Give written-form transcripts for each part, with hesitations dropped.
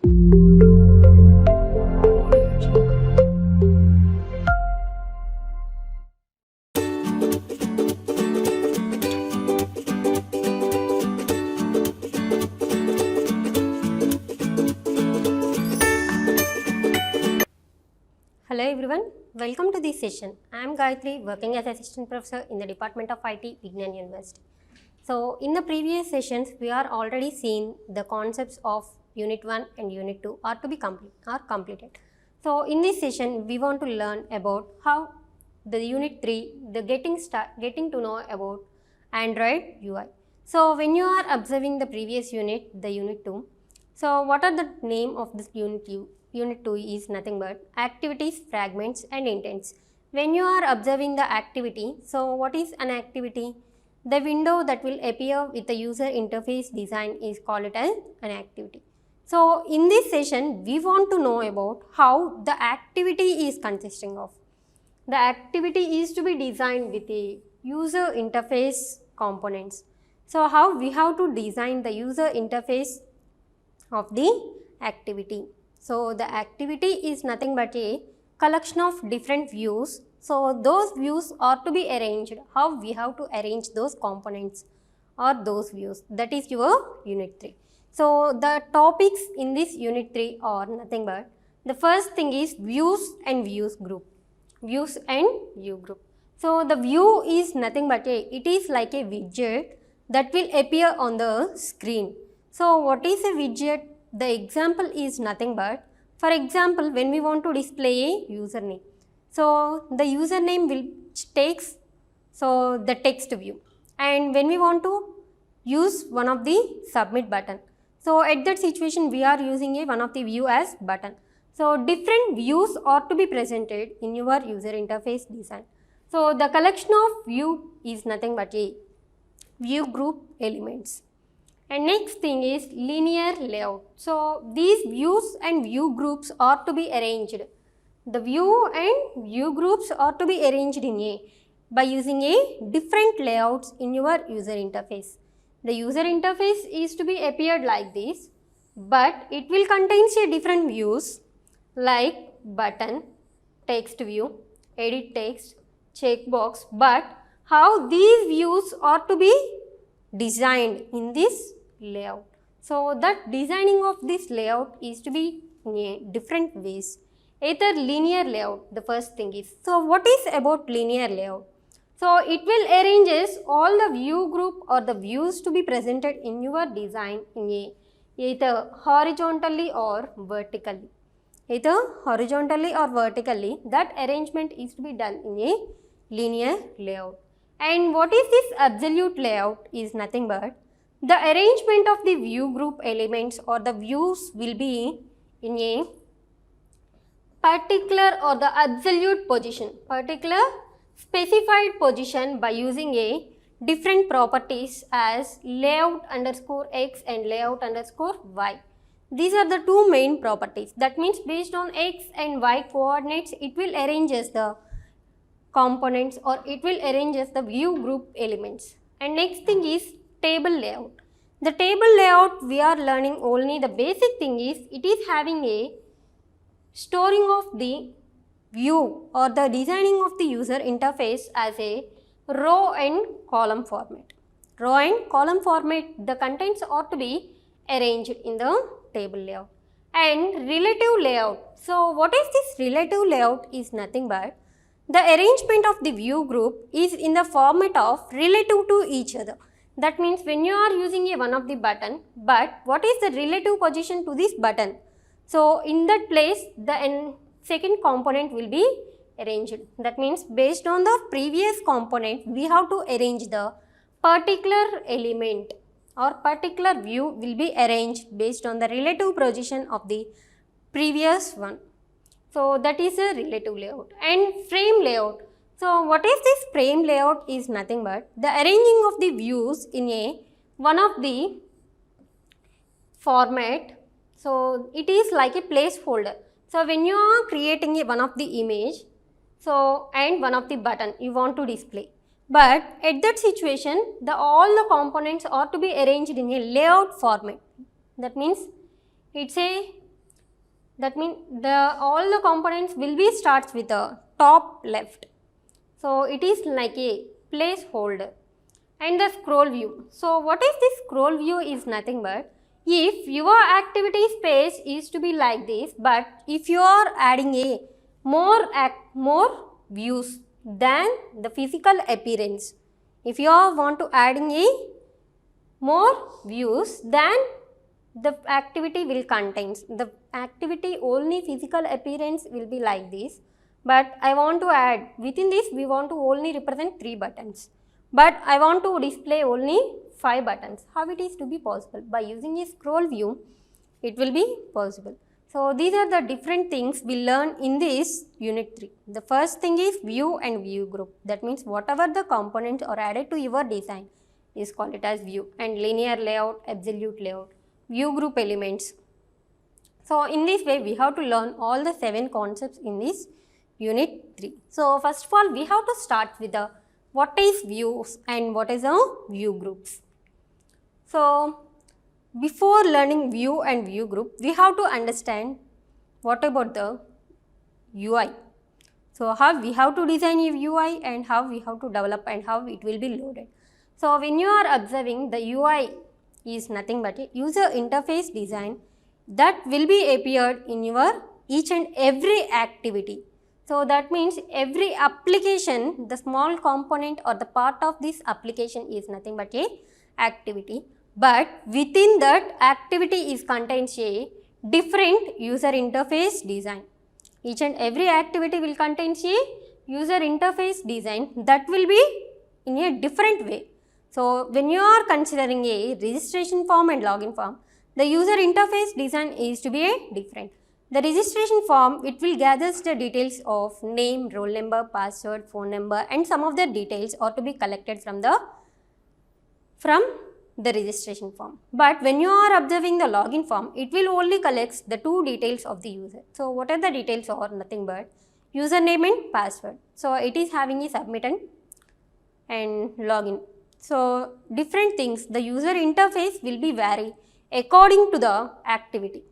Hello everyone, welcome to this session. I am Gayatri, working as assistant professor in the Department of IT, Vignan University. So in the previous sessions, we are already seen the concepts of Unit 1 and Unit 2 are completed. So in this session, we want to learn about how the Unit 3, the getting to know about Android UI. So when you are observing the previous unit, the Unit 2, so what are the name of this Unit 2? Unit 2 is nothing but activities, fragments and intents. When you are observing the activity, so what is an activity? The window that will appear with the user interface design is called it as an activity. So in this session, we want to know about how the activity is consisting of. The activity is to be designed with a user interface components. So how we have to design the user interface of the activity. So the activity is nothing but a collection of different views. So those views are to be arranged. How we have to arrange those components or those views. That is your Unit 3. So the topics in this Unit 3 are nothing but the first thing is views and views group. Views and view group. So the view is nothing but it is like a widget that will appear on the screen. So what is a widget? The example is nothing but, for example, when we want to display a username. So the username will takes the text view, and when we want to use one of the submit button. So at that situation we are using one of the view as button. So different views are to be presented in your user interface design. So the collection of view is nothing but a view group elements. And next thing is linear layout. So these views and view groups are to be arranged. The view and view groups are to be arranged by using a different layouts in your user interface. The user interface is to be appeared like this, but it will contain different views like button, text view, edit text, checkbox, but how these views are to be designed in this layout. So that designing of this layout is to be in different ways. Either linear layout, the first thing is. So what is about linear layout? So it will arranges all the view group or the views to be presented in your design in either horizontally or vertically. Either horizontally or vertically, that arrangement is to be done in a linear layout. And what is this absolute layout is nothing but the arrangement of the view group elements or the views will be in a particular or the absolute position, particular specified position by using a different properties as layout underscore x and layout underscore y. These are the two main properties. That means based on x and y coordinates, it will arrange as the components or it will arrange as the view group elements. And next thing is table layout. The table layout we are learning only the basic thing is it is having a storing of the view or the designing of the user interface as a row and column format. Row and column format, the contents ought to be arranged in the table layout. And relative layout. So what is this relative layout is nothing but the arrangement of the view group is in the format of relative to each other. That means when you are using one of the button, but what is the relative position to this button? So in that place the second component will be arranged. That means based on the previous component we have to arrange the particular element or particular view will be arranged based on the relative position of the previous one. So that is a relative layout. And frame layout. So what is this frame layout is nothing but the arranging of the views in one of the format. So it is like a placeholder. So when you are creating one of the image, and one of the button you want to display, but at that situation all the components are to be arranged in a layout format. That means it's a That means all the components will be starts with the top left. So it is like a placeholder. And the scroll view. So what is this scroll view is nothing but, if your activity space is to be like this, but if you are adding a more views than the physical appearance, if you want to adding a more views than the activity will contains, the activity only physical appearance will be like this, but I want to add within this we want to only represent 3 buttons, but I want to display only 5 buttons. How it is to be possible? By using a scroll view it will be possible. So these are the different things we learn in this unit 3. The first thing is view and view group. That means whatever the components are added to your design is called it as view, and linear layout, absolute layout, view group elements. So in this way we have to learn all the 7 concepts in this unit 3. So first of all we have to start with the what is views and what is a view groups. So before learning view and view group, we have to understand what about the UI. So how we have to design a UI and how we have to develop and how it will be loaded. So when you are observing, the UI is nothing but a user interface design that will be appeared in your each and every activity. So that means every application, the small component or the part of this application is nothing but a activity, but within that activity is contains a different user interface design. Each and every activity will contain a user interface design that will be in a different way. So when you are considering a registration form and login form, the user interface design is to be a different. The registration form, it will gather the details of name, roll number, password, phone number, and some of the details are to be collected from the registration form. But when you are observing the login form, it will only collect the 2 details of the user. So what are the details? Are nothing but username and password. So it is having a submit and login. So different things, the user interface will be vary according to the activity.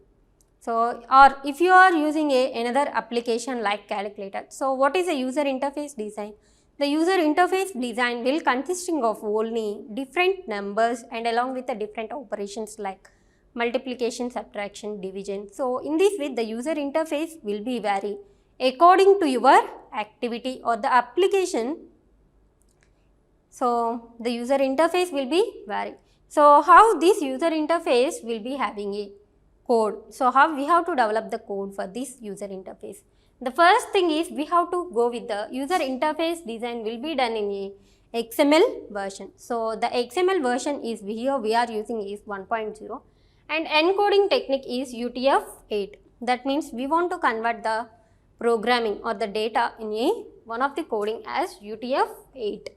So or if you are using another application like calculator, so what is a user interface design? The user interface design will consisting of only different numbers and along with the different operations like multiplication, subtraction, division. So in this way the user interface will be vary according to your activity or the application. So the user interface will be vary. So how this user interface will be having a code. So how we have to develop the code for this user interface? The first thing is we have to go with the user interface design will be done in a XML version. So the XML version is here we are using is 1.0 and encoding technique is UTF-8. That means we want to convert the programming or the data in one of the coding as UTF-8.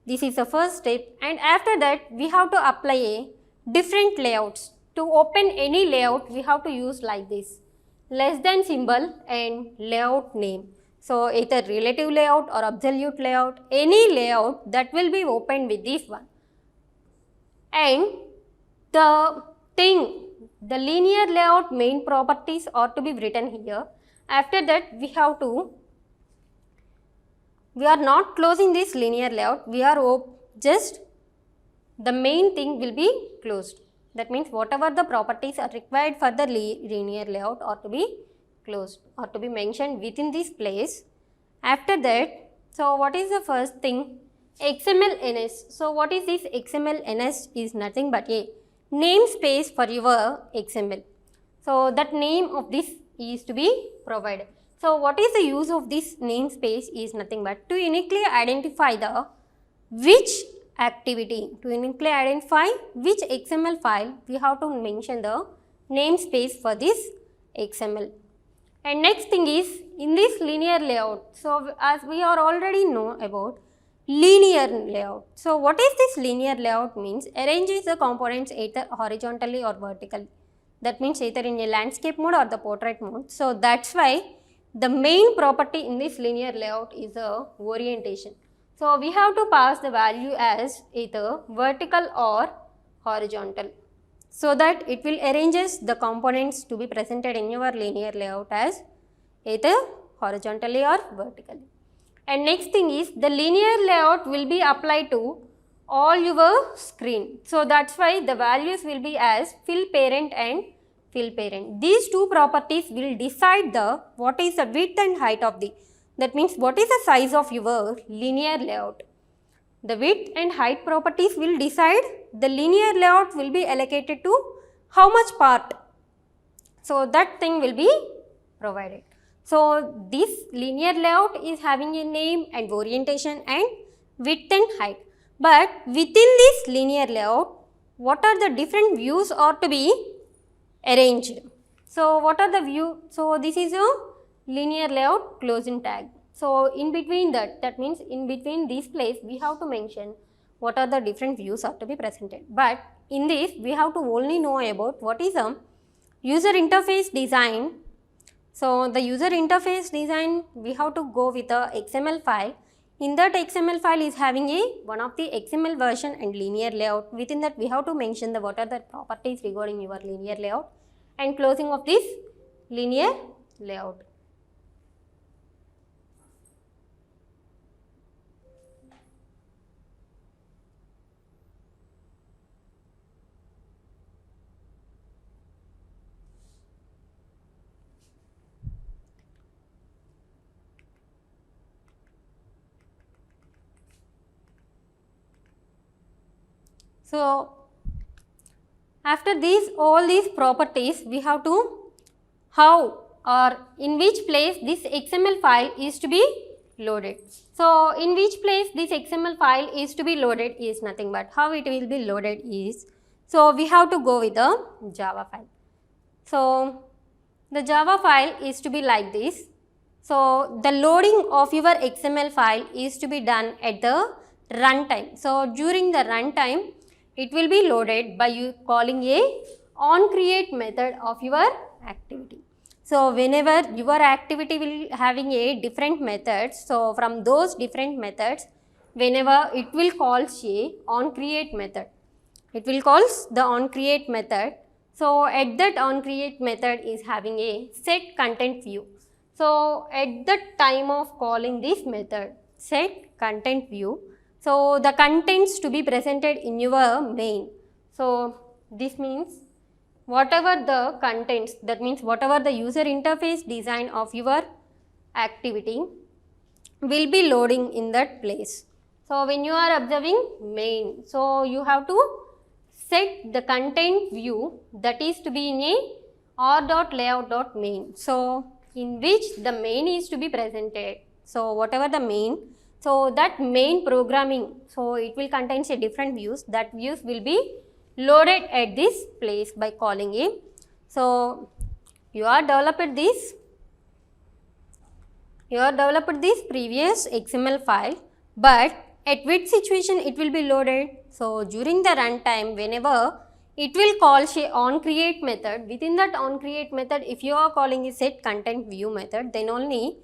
This is the first step, and after that we have to apply a different layouts. To open any layout we have to use like this, less than symbol and layout name. So either relative layout or absolute layout, any layout that will be opened with this one. And the linear layout main properties are to be written here. After that we are not closing this linear layout, we are just the main thing will be closed. That means whatever the properties are required for the linear layout are to be closed or to be mentioned within this place. After that, so what is the first thing? XML-NS. So what is this XML-NS is nothing but a namespace for your XML. So that name of this is to be provided. So what is the use of this namespace is nothing but to uniquely identify the which activity, to uniquely identify which XML file we have to mention the namespace for this XML. And next thing is in this linear layout. So as we are already know about linear layout. So what is this linear layout means? Arranges the components either horizontally or vertically. That means either in a landscape mode or the portrait mode. So that's why the main property in this linear layout is the orientation. So we have to pass the value as either vertical or horizontal. so that it will arranges the components to be presented in your linear layout as either horizontally or vertically. And next thing is the linear layout will be applied to all your screen. So that's why the values will be as fill parent and fill parent. These two properties will decide the what is the width and height of the, that means what is the size of your linear layout. The width and height properties will decide the linear layout will be allocated to how much part. So that thing will be provided. So this linear layout is having a name and orientation and width and height. But within this linear layout, what are the different views are to be arranged. So what are the view? So this is a linear layout closing tag. So in between that means in between this place we have to mention what are the different views are to be presented. But in this we have to only know about what is a user interface design. So the user interface design we have to go with a XML file. In that XML file is having a one of the XML version and linear layout. Within that we have to mention the what are the properties regarding your linear layout and closing of this linear layout. So after these all these properties we have to how or in which place this XML file is to be loaded. So in which place this XML file is to be loaded is nothing but how it will be loaded is, so we have to go with the Java file. So the Java file is to be like this. So the loading of your XML file is to be done at the runtime. So during the runtime it will be loaded by you calling a onCreate method of your activity. So whenever your activity will having a different methods, so from those different methods, whenever it will calls a onCreate method, it will calls the onCreate method. So at that onCreate method is having a set content view. So at the time of calling this method set content view, so the contents to be presented in your main. So this means whatever the contents, that means whatever the user interface design of your activity will be loading in that place. So when you are observing main, so you have to set the content view that is to be in a r.layout.main. So in which the main is to be presented. So whatever the main, so that main programming, so it will contains a different views, that views will be loaded at this place by calling a. So you are developed this previous XML file, but at which situation it will be loaded. So during the runtime whenever it will call a onCreate method, within that onCreate method if you are calling a set content view method, then only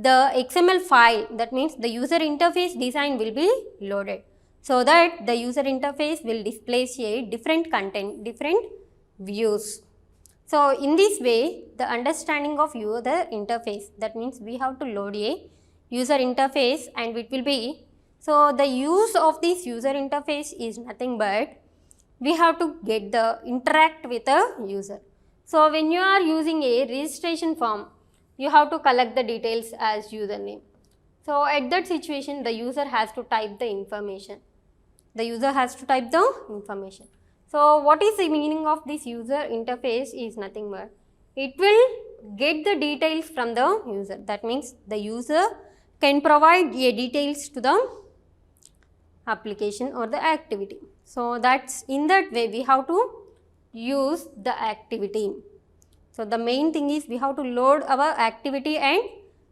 the XML file, that means the user interface design will be loaded, so that the user interface will display a different content, different views. So in this way the understanding of user interface, that means we have to load a user interface and it will be, so the use of this user interface is nothing but we have to get the interact with the user. So when you are using a registration form, you have to collect the details as username. So at that situation the user has to type the information. So what is the meaning of this user interface is nothing but it will get the details from the user. That means the user can provide a details to the application or the activity. So that's in that way we have to use the activity. So the main thing is we have to load our activity and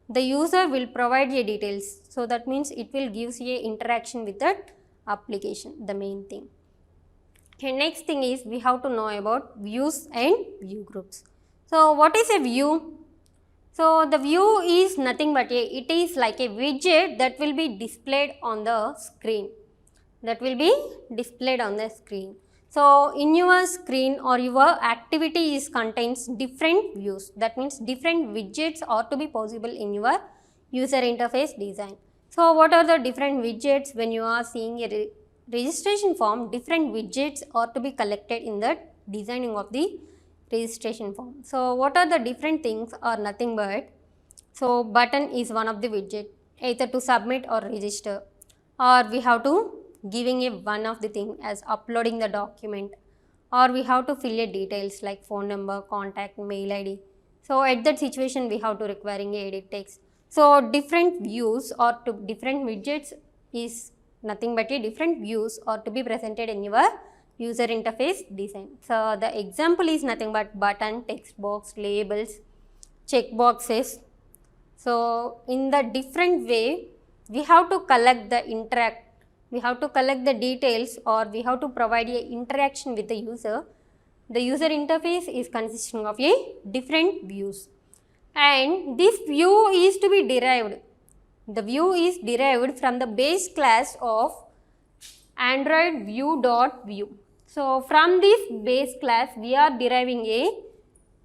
the user will provide a details. So that means it will gives a interaction with that application, the main thing. And next thing is we have to know about views and view groups. So what is a view? So the view is nothing but it is like a widget that will be displayed on the screen. So in your screen or your activity is contains different views. That means different widgets are to be possible in your user interface design. So what are the different widgets? When you are seeing a registration form, different widgets are to be collected in the designing of the registration form. So what are the different things are nothing but, so button is one of the widget, either to submit or register, or we have to giving a one of the thing as uploading the document, or we have to fill a details like phone number, contact, mail ID. So at that situation we have to requiring a edit text. So different views or to different widgets is nothing but a different views or to be presented in your user interface design. So the example is nothing but button, text box, labels, check boxes. So in the different way we have to collect the we have to collect the details, or we have to provide a interaction with the user. The user interface is consisting of a different views, and this view is to be derived. The view is derived from the base class of Android view.view. So from this base class we are deriving a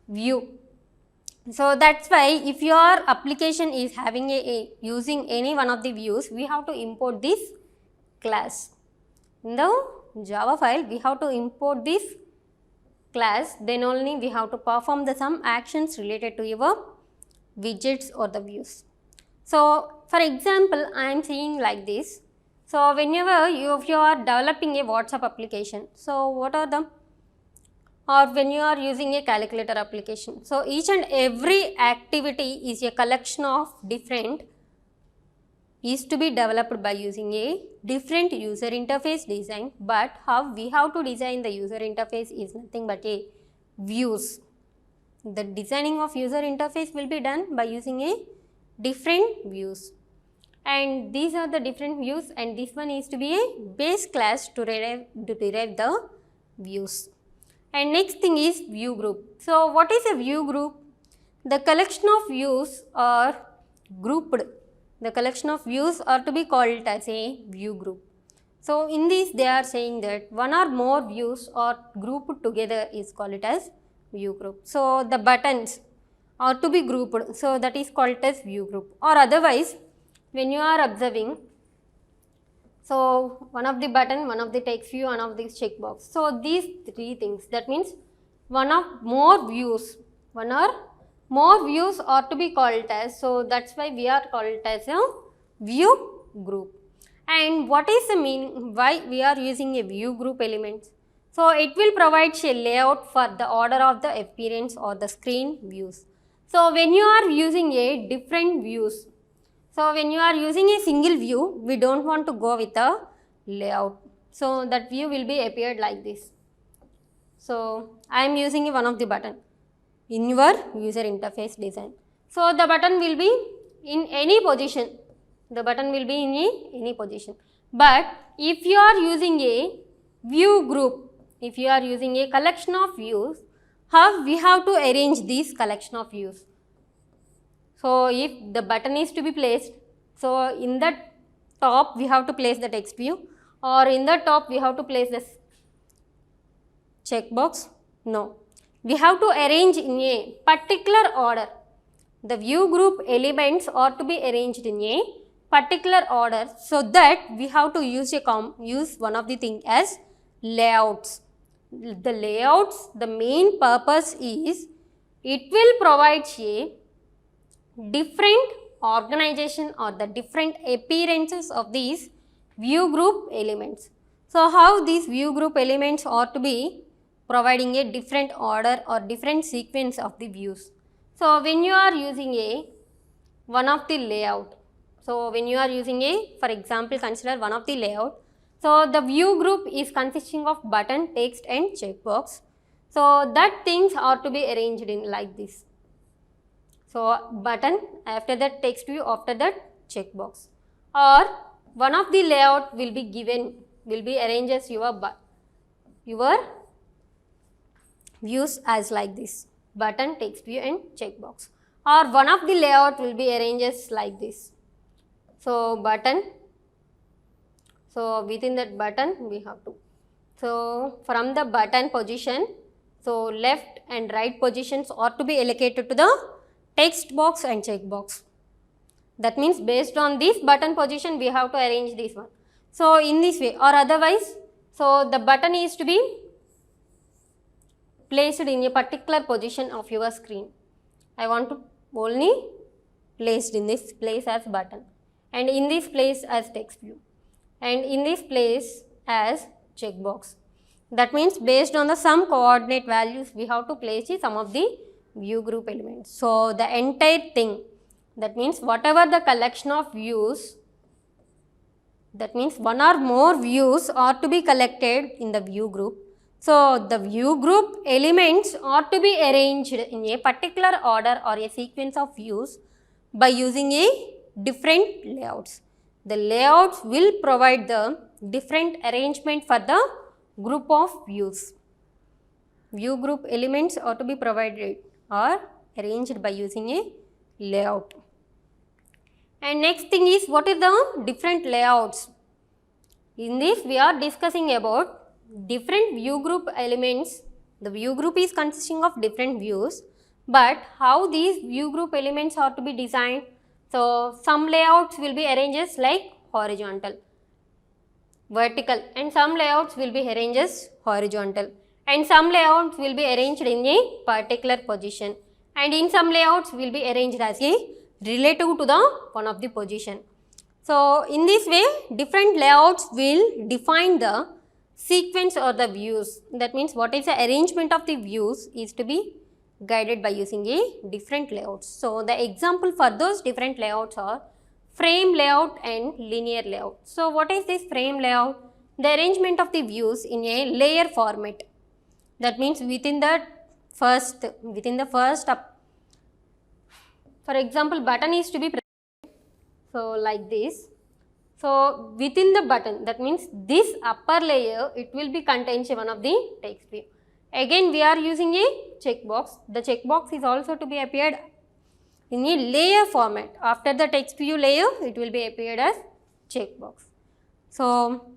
view. So that's why if your application is having using any one of the views, we have to import this class. In the Java file we have to import this class, then only we have to perform the some actions related to your widgets or the views. So for example, I am saying like this. So whenever if you are developing a WhatsApp application, so what are the, or when you are using a calculator application. So each and every activity is a collection of different, is to be developed by using a different user interface design, but how we have to design the user interface is nothing but a views. The designing of user interface will be done by using a different views, and these are the different views, and this one is to be a base class to derive the views. And next thing is view group. So what is a view group? The collection of views are grouped. The collection of views are to be called as a view group. So in this they are saying that one or more views are grouped together is called it as view group. So the buttons are to be grouped, so that is called as view group. Or otherwise, when you are observing, so one of the button, one of the text view, one of the checkbox. So these three things, that means one or more views are to be called as, so that's why we are called as a view group. And what is the meaning, why we are using a view group elements? So it will provide a layout for the order of the appearance or the screen views. So when you are using a different views, so when you are using a single view, we don't want to go with a layout. So that view will be appeared like this. So I am using one of the button in your user interface design. So the button will be in any position. The button will be in any position. But if you are using a view group, if you are using a collection of views, how we have to arrange this collection of views? So if the button is to be placed, so in the top we have to place the text view, or in the top we have to place this checkbox? No. We have to arrange in a particular order. The view group elements are to be arranged in a particular order, so that we have to use one of the thing as layouts. The layouts, the main purpose is it will provide a different organization or the different appearances of these view group elements. So how these view group elements are to be providing a different order or different sequence of the views. So when you are using one of the layout, so when you are using for example, consider one of the layout. So the view group is consisting of button, text and checkbox. So that things are to be arranged in like this. So button, after that text view, after that checkbox, or one of the layout will be given, will be arranged as your views as like this: button, text view and checkbox. Or one of the layout will be arranged as like this. So button, so within that button we have to. So from the button position, so left and right positions are to be allocated to the text box and check box. That means based on this button position we have to arrange this one. So in this way, or otherwise, so the button is to be placed in a particular position of your screen. I want to only placed in this place as button, and in this place as text view, and in this place as checkbox. That means based on the some coordinate values we have to place some of the view group elements. So the entire thing, that means whatever the collection of views, that means one or more views are to be collected in the view group. So the view group elements are to be arranged in a particular order or a sequence of views by using a different layouts. The layouts will provide the different arrangement for the group of views. View group elements are to be provided or arranged by using a layout. And next thing is, what is the different layouts? In this we are discussing about different view group elements. The view group is consisting of different views, but how these view group elements are to be designed? So some layouts will be arranged as like horizontal, vertical, and some layouts will be arranged as horizontal, and some layouts will be arranged in a particular position, and in some layouts will be arranged as a relative to the one of the position. So in this way different layouts will define the sequence or the views. That means what is the arrangement of the views is to be guided by using a different layouts. So the example for those different layouts are frame layout and linear layout. So what is this frame layout? The arrangement of the views in a layer format. That means within the first up, for example button is to be present, so like this. So within the button, that means this upper layer, it will be contains one of the text view. Again we are using a checkbox. The checkbox is also to be appeared in a layer format. After the text view layer, it will be appeared as checkbox. So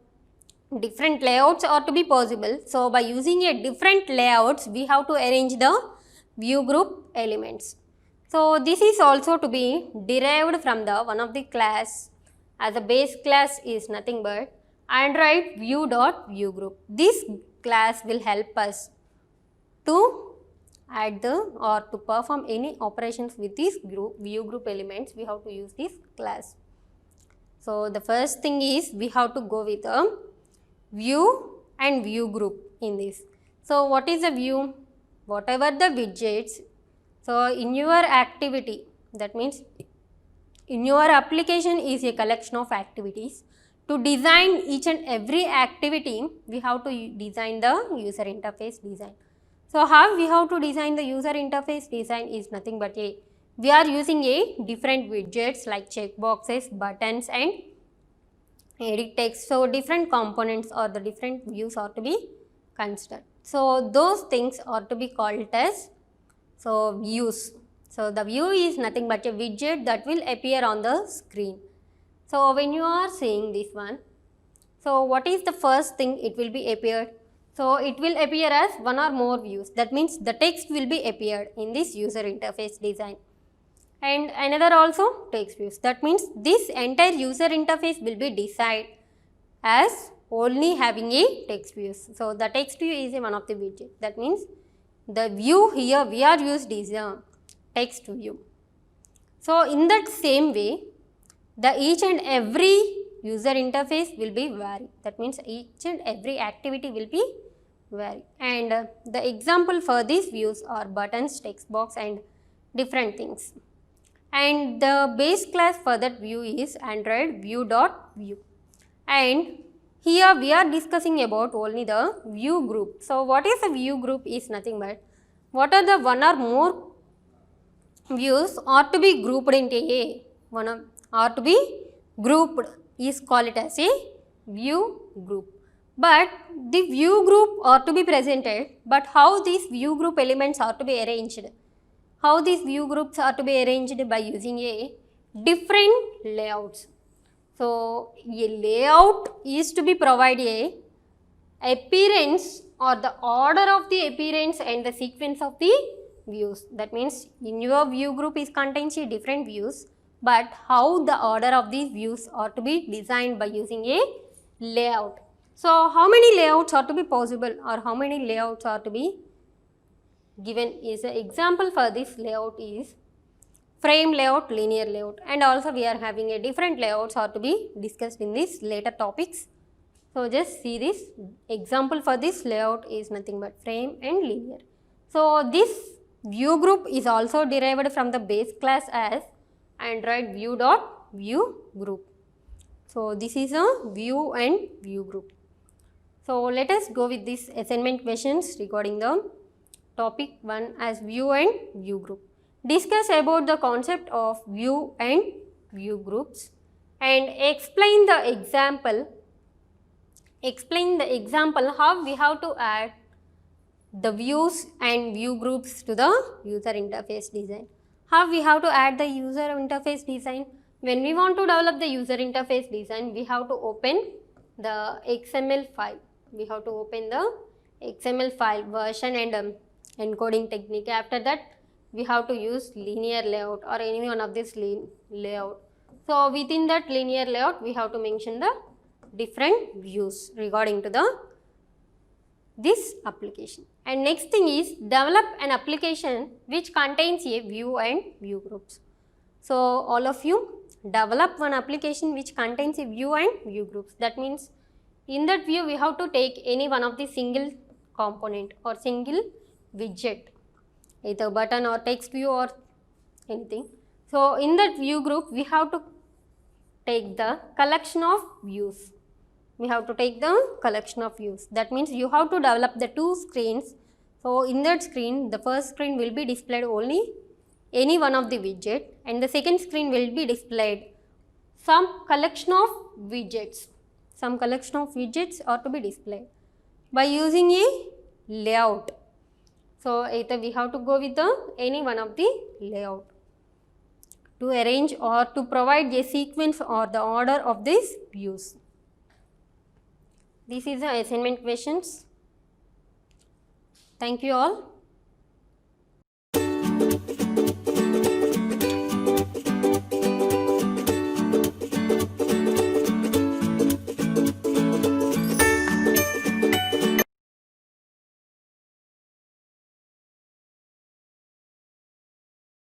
different layouts are to be possible. So by using a different layouts, we have to arrange the view group elements. So this is also to be derived from the one of the class, as a base class is nothing but Android view.viewGroup. This class will help us to add the or to perform any operations with these view group elements. We have to use this class. So the first thing is we have to go with a view and view group in this. So what is a view? Whatever the widgets, so in your activity, that means in your application is a collection of activities. To design each and every activity, we have to design the user interface design. So how we have to design the user interface design is nothing but we are using a different widgets like checkboxes, buttons and edit text. So different components or the different views are to be considered. So those things are to be called as views. So the view is nothing but a widget that will appear on the screen. So when you are seeing this one, so what is the first thing it will be appeared? So it will appear as one or more views. That means the text will be appeared in this user interface design. And another also text views. That means this entire user interface will be designed as only having a text views. So the text view is one of the widget. That means the view here we are used is a text view. So in that same way, the each and every user interface will be varied. That means each and every activity will be varied. And the example for these views are buttons, text box and different things. And the base class for that view is Android view.view. And here we are discussing about only the view group. So what is a view group is nothing but what are the one or more views are to be grouped into a are to be grouped is called it as a view group. But the view group are to be presented, but how these view group elements are to be arranged? How these view groups are to be arranged? By using a different layouts. So a layout is to be provided appearance or the order of the appearance and the sequence of the views. That means in your view group is contains a different views, but how the order of these views are to be designed by using a layout. So how many layouts are to be possible, or how many layouts are to be given is an example for this layout is frame layout, linear layout, and also we are having a different layouts are to be discussed in these later topics. So just see this example for this layout is nothing but frame and linear. So this view group is also derived from the base class as Android view.view group. So this is a view and view group. So let us go with these assignment questions regarding the topic 1 as view and view group. Discuss about the concept of view and view groups and explain the example how we have to add the views and view groups to the user interface design. How we have to add the user interface design? When we want to develop the user interface design, we have to open the XML file. We have to open the XML file version and encoding technique. After that, we have to use linear layout or any one of this layout. So within that linear layout, we have to mention the different views regarding to this application. And next thing is develop an application which contains a view and view groups. So all of you develop one application which contains a view and view groups. That means in that view we have to take any one of the single component or single widget, either button or text view or anything. So in that view group we have to take the collection of views. We have to take the collection of views. That means you have to develop the two screens. So in that screen, the first screen will be displayed only any one of the widget, and the second screen will be displayed some collection of widgets. Some collection of widgets are to be displayed by using a layout. So either we have to go with the any one of the layout to arrange or to provide a sequence or the order of these views. This is the assignment questions. Thank you all.